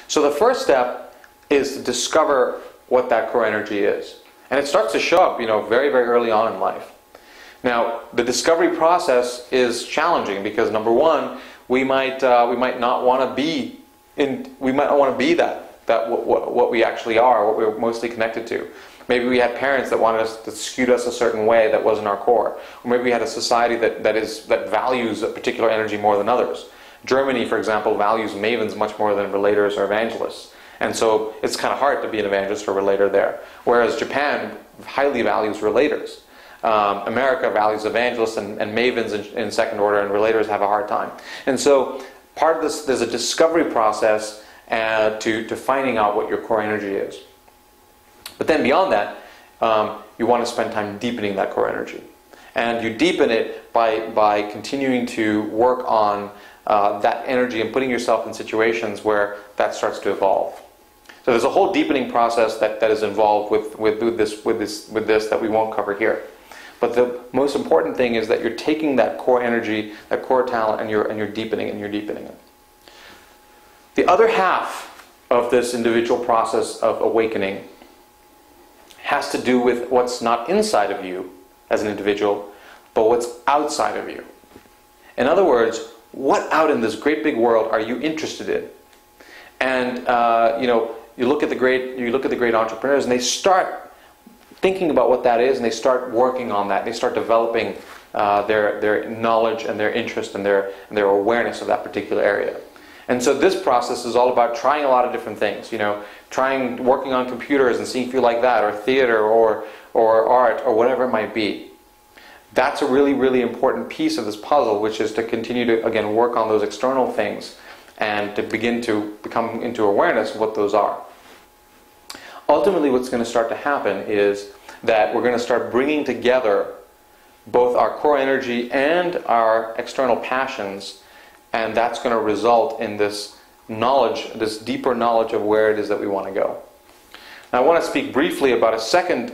So the first step is to discover what that core energy is. And it starts to show up, very, very early on in life. Now, the discovery process is challenging because, number one, we might not want to be what we actually are, what we're mostly connected to. Maybe we had parents that wanted us, that skewed us a certain way that wasn't our core. Or maybe we had a society that values a particular energy more than others. Germany, for example, values mavens much more than relators or evangelists. And so it's kind of hard to be an evangelist or relator there. Whereas Japan highly values relators. America values evangelists and mavens in second order, and relators have a hard time. And so part of this, there's a discovery process to finding out what your core energy is. But then beyond that, you want to spend time deepening that core energy. And you deepen it by continuing to work on that energy and putting yourself in situations where that starts to evolve. So there's a whole deepening process that is involved with this that we won't cover here. But the most important thing is that you're taking that core energy, that core talent, and you're deepening it. The other half of this individual process of awakening has to do with what's not inside of you as an individual, but what's outside of you. In other words, what out in this great big world are you interested in? And you look at the great entrepreneurs, and they start thinking about what that is, and they start working on that. They start developing their knowledge and their interest and their awareness of that particular area. And so this process is all about trying a lot of different things. Working on computers and seeing if you like that, or theater, or art, or whatever it might be. That's a really, really important piece of this puzzle, which is to continue to, again, work on those external things and to begin to become into awareness of what those are. Ultimately, what's going to start to happen is that we're going to start bringing together both our core energy and our external passions, and that's going to result in this knowledge, this deeper knowledge of where it is that we want to go. Now, I want to speak briefly about a second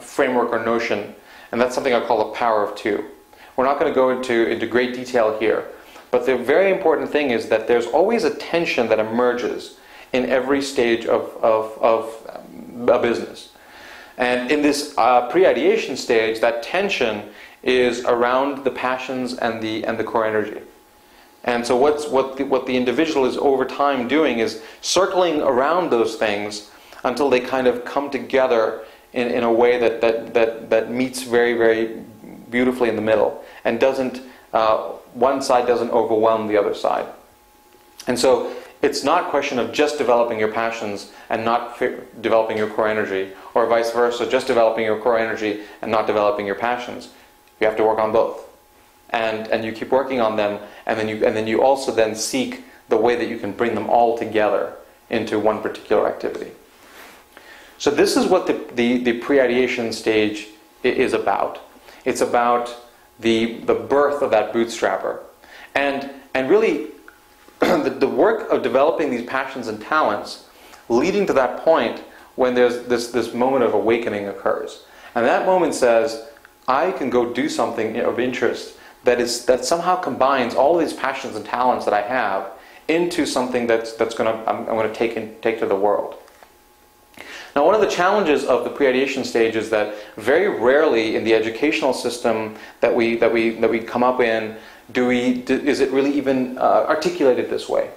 framework or notion, and that's something I call the power of two. We're not going to go into great detail here, but the very important thing is that there's always a tension that emerges in every stage of a business. And in this pre-ideation stage, that tension is around the passions and the core energy. And so what the individual is over time doing is circling around those things until they kind of come together in a way that meets very, very beautifully in the middle, and doesn't one side doesn't overwhelm the other side. And so it's not a question of just developing your passions and not developing your core energy, or vice versa, just developing your core energy and not developing your passions. You have to work on both. And you keep working on them, and then you also then seek the way that you can bring them all together into one particular activity. So this is what the pre-ideation stage is about. It's about the birth of that bootstrapper. And really the work of developing these passions and talents leading to that point when there's this moment of awakening occurs. And that moment says, I can go do something of interest that somehow combines all of these passions and talents that I have into something I'm going to take to the world. Now, one of the challenges of the pre-ideation stage is that very rarely in the educational system that we come up in is it really even articulated this way.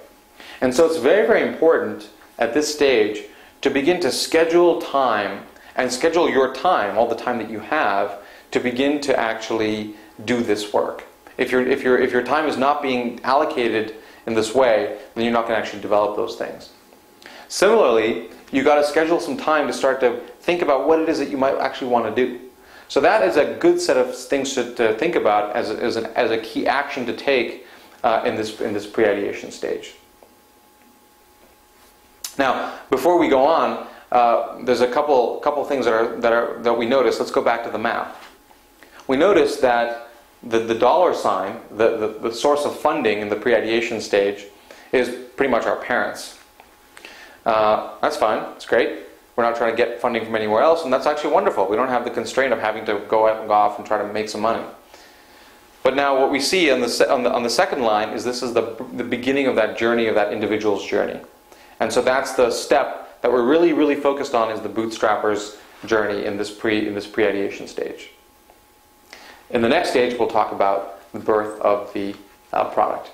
And so it's very, very important at this stage to begin to schedule time, and schedule your time, all the time that you have, to begin to actually do this work. If your time is not being allocated in this way, then you're not going to actually develop those things. Similarly, you got to schedule some time to start to think about what it is that you might actually want to do. So that is a good set of things to think about as a key action to take in this pre-ideation stage. Now, before we go on, there's a couple things that we notice. Let's go back to the map. We notice that the dollar sign, the source of funding in the pre-ideation stage, is pretty much our parents. That's fine. It's great. We're not trying to get funding from anywhere else, and that's actually wonderful. We don't have the constraint of having to go out and go off and try to make some money. But now what we see on the second line is this is the beginning of that journey, of that individual's journey. And so that's the step that we're really, really focused on, is the bootstrapper's journey in this pre-ideation stage. In the next stage, we'll talk about the birth of the product.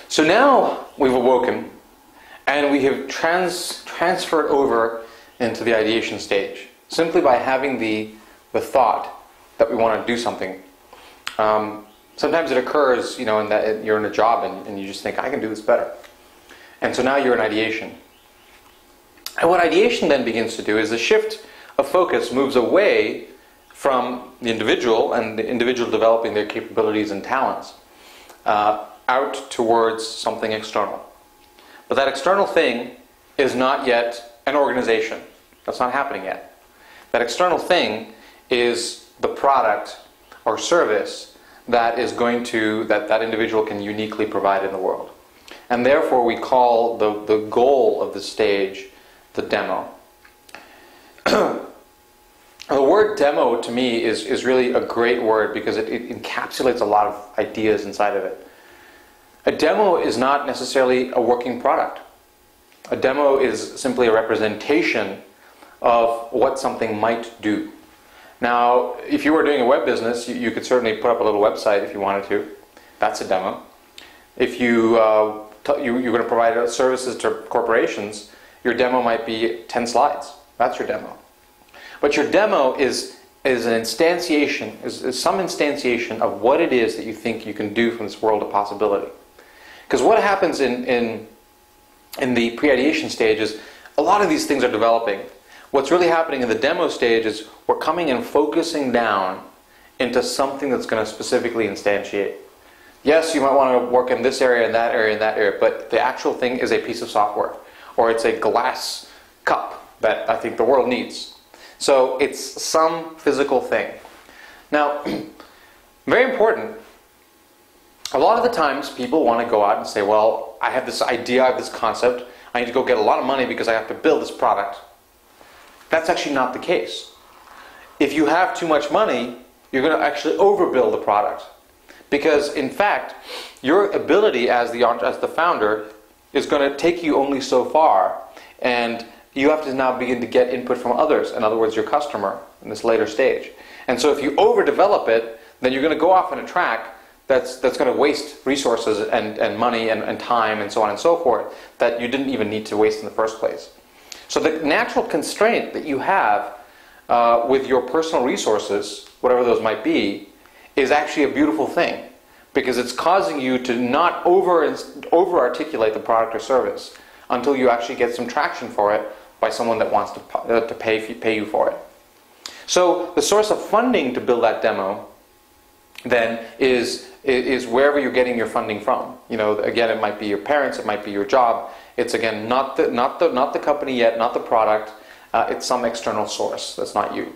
So now we've awoken and we have transferred over into the ideation stage simply by having the thought that we want to do something. Sometimes it occurs, in that you're in a job and you just think, I can do this better. And so now you're in ideation. And what ideation then begins to do is the shift of focus moves away from the individual and the individual developing their capabilities and talents out towards something external. But that external thing is not yet an organization. That's not happening yet. That external thing is the product or service that is going to, that individual can uniquely provide in the world. And therefore we call the goal of the stage the demo. The word demo to me is really a great word because it encapsulates a lot of ideas inside of it. A demo is not necessarily a working product. A demo is simply a representation of what something might do. Now, if you were doing a web business, you could certainly put up a little website if you wanted to. That's a demo. If you're going to provide services to corporations, your demo might be 10 slides. That's your demo. But your demo is an instantiation, is some instantiation of what it is that you think you can do from this world of possibility. Because what happens in the pre-ideation stage is a lot of these things are developing. What's really happening in the demo stage is we're coming and focusing down into something that's going to specifically instantiate. Yes, you might want to work in this area and that area and that area, but the actual thing is a piece of software, or it's a glass cup that I think the world needs. So it's some physical thing. Now, very important, a lot of the times people want to go out and say, well, I have this idea, I have this concept, I need to go get a lot of money because I have to build this product. That's actually not the case. If you have too much money, you're going to actually overbuild the product. Because in fact, your ability as the founder is going to take you only so far, and you have to now begin to get input from others, in other words, your customer, in this later stage. And so if you overdevelop it, then you're going to go off on a track that's going to waste resources and money and time and so on and so forth that you didn't even need to waste in the first place. So the natural constraint that you have with your personal resources, whatever those might be, is actually a beautiful thing, because it's causing you to not over-articulate the product or service until you actually get some traction for it by someone that wants to pay you for it. So the source of funding to build that demo then is wherever you're getting your funding from. Again, it might be your parents, it might be your job. It's again not the company yet, not the product. It's some external source that's not you.